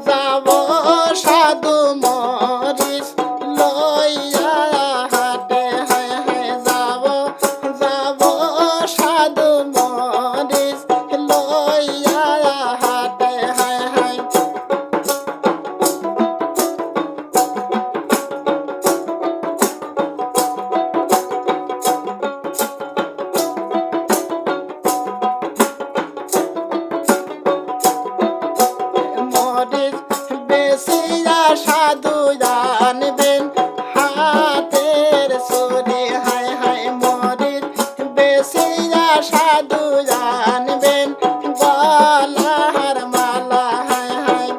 যাব সাধু মরিচ লইয়া হাটে হায় হায় যাব সাধু মরিচ লইয়া হাটে হায় হায় সাধু জানবেন হাতের সুরে হায় হায় মরিচ বেশিয়া সাধু জানবেন গলার মালা হায় হায়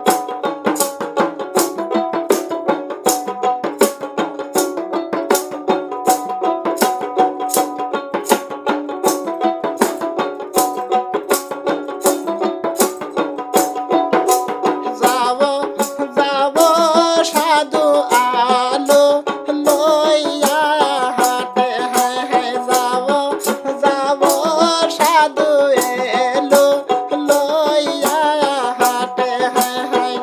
যাব সাধু আলো লইয়া হাটে হায় হায় যাব সাধু এলো লইয়া হাটে হায় হায়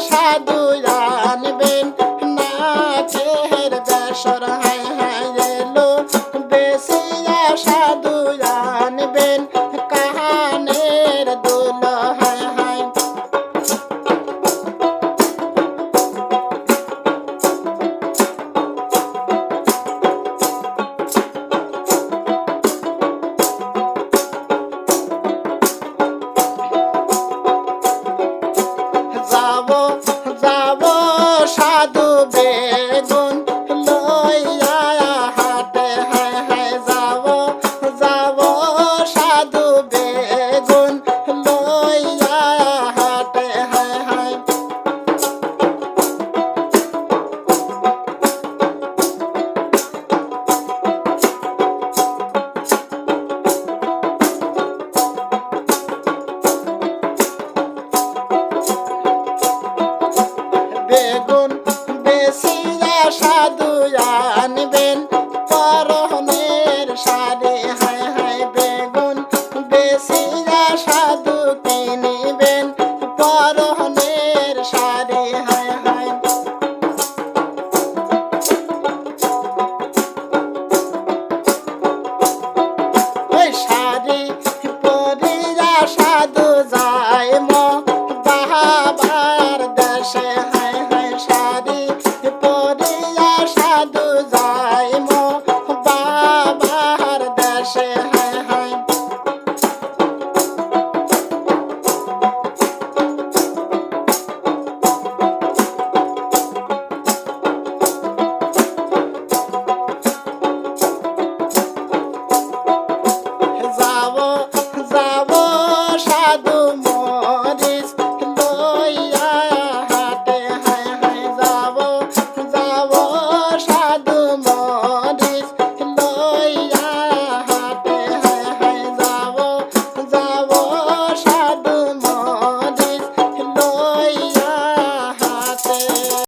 সাধু জানবেন নাচের বেসর হায় হায় এলো বেশিয়া সাধু জানবেন কাহানের দুল হায় হায় যাব সাধু বে